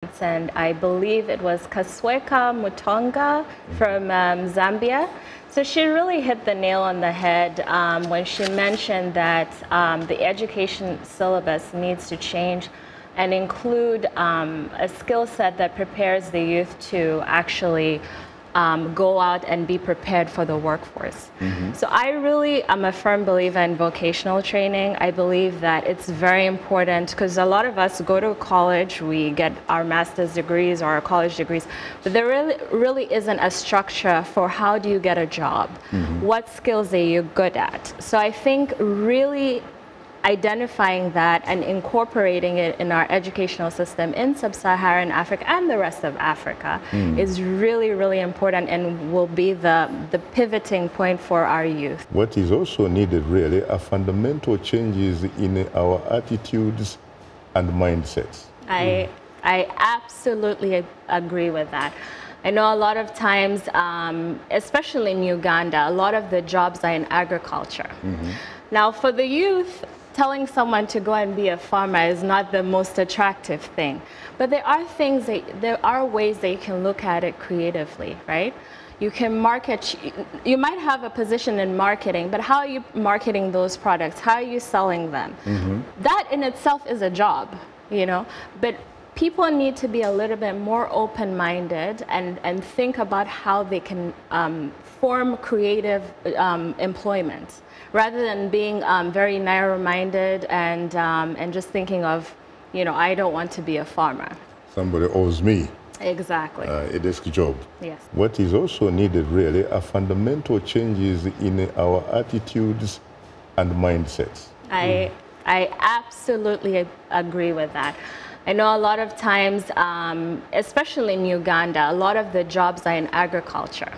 And I believe it was Kasweka Mutonga from Zambia. So she really hit the nail on the head when she mentioned that the education syllabus needs to change and include a skill set that prepares the youth to actually go out and be prepared for the workforce. So I really am a firm believer in vocational training. I believe that it's very important because a lot of us go to college, we get our master's degrees or our college degrees, but there really isn't a structure for how do you get a job, what skills are you good at. So I think really identifying that and incorporating it in our educational system in sub-Saharan Africa and the rest of Africa is really, really important and will be the pivoting point for our youth. What is also needed really are fundamental changes in our attitudes and mindsets. I absolutely agree with that. I know a lot of times, especially in Uganda, a lot of the jobs are in agriculture. Now for the youth, telling someone to go and be a farmer is not the most attractive thing. But there are ways that you can look at it creatively, right? You can market, you might have a position in marketing, but how are you marketing those products? How are you selling them? That in itself is a job, you know? But people need to be a little bit more open-minded and think about how they can form creative employment, rather than being very narrow-minded and just thinking of, you know, I don't want to be a farmer. Somebody owes me. Exactly. A desk job. Yes. What is also needed really are fundamental changes in our attitudes and mindsets. I absolutely agree with that. I know a lot of times, especially in Uganda, a lot of the jobs are in agriculture.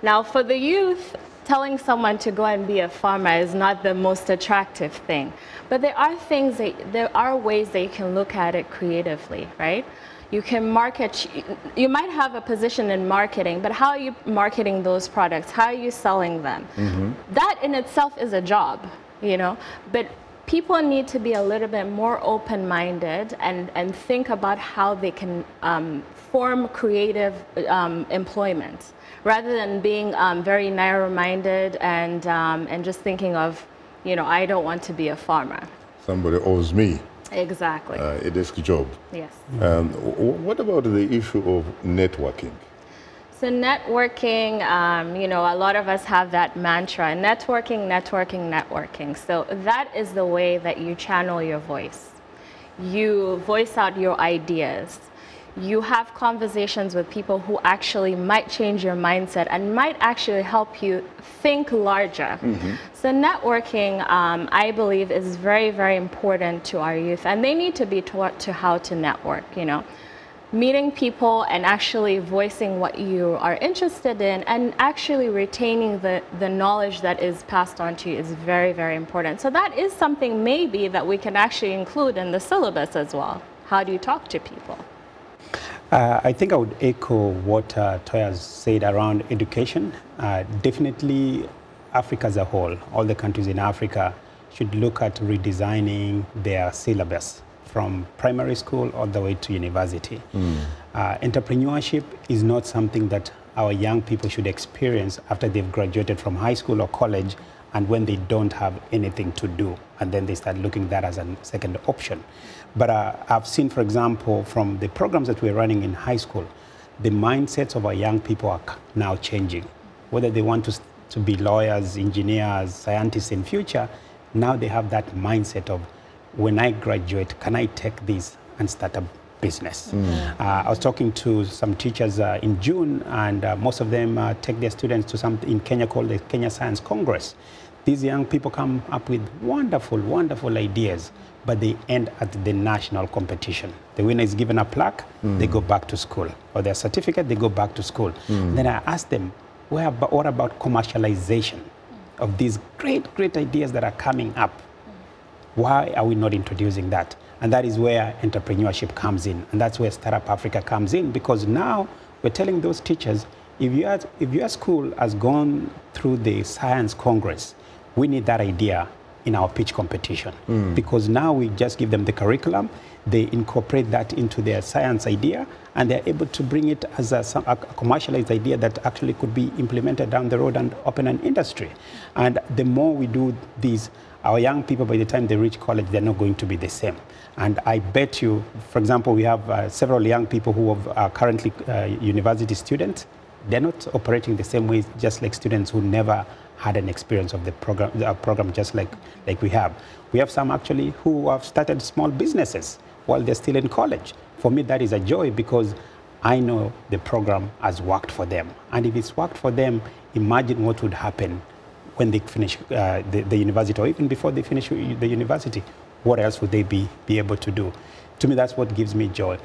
Now for the youth, telling someone to go and be a farmer is not the most attractive thing. But there are ways that you can look at it creatively, right? You can market, you might have a position in marketing, but how are you marketing those products? How are you selling them? That in itself is a job, you know? But people need to be a little bit more open-minded and think about how they can form creative employment, rather than being very narrow-minded and just thinking of, you know, I don't want to be a farmer. Somebody owes me. Exactly. A desk job. Yes. What about the issue of networking? So networking, you know, a lot of us have that mantra, networking, networking, networking. So that is the way that you channel your voice. You voice out your ideas. You have conversations with people who actually might change your mindset and might actually help you think larger. So networking, I believe, is very, very important to our youth, and they need to be taught to how to network, you know. Meeting people and actually voicing what you are interested in and actually retaining the knowledge that is passed on to you is very, very important. So that is something maybe that we can actually include in the syllabus as well. How do you talk to people? I think I would echo what Toyah said around education. Definitely Africa as a whole, all the countries in Africa should look at redesigning their syllabus from primary school all the way to university. Entrepreneurship is not something that our young people should experience after they've graduated from high school or college and when they don't have anything to do, and then they start looking at that as a second option. But I've seen, for example, from the programs that we're running in high school, the mindsets of our young people are now changing. Whether they want to be lawyers, engineers, scientists in future, now they have that mindset of, when I graduate, can I take this and start a business? I was talking to some teachers in June, and most of them take their students to something in Kenya called the Kenya Science Congress. These young people come up with wonderful, wonderful ideas, but they end at the national competition. The winner is given a plaque, they go back to school, or their certificate, they go back to school. Then I ask them, what about commercialization of these great, great ideas that are coming up? Why are we not introducing that? And that is where entrepreneurship comes in. And that's where Startup Africa comes in, because now we're telling those teachers, if your school has gone through the Science Congress, we need that idea in our pitch competition. Because now we just give them the curriculum, they incorporate that into their science idea, and they're able to bring it as a commercialized idea that actually could be implemented down the road and open an industry. And the more we do these, our young people, by the time they reach college, they're not going to be the same. And I bet you, for example, we have several young people who are currently university students. They're not operating the same way, just like students who never had an experience of the program just like we have. We have some actually who have started small businesses while they're still in college. For me, that is a joy because I know the program has worked for them. And if it's worked for them, imagine what would happen when they finish the university, or even before they finish the university. What else would they be able to do? To me, that's what gives me joy.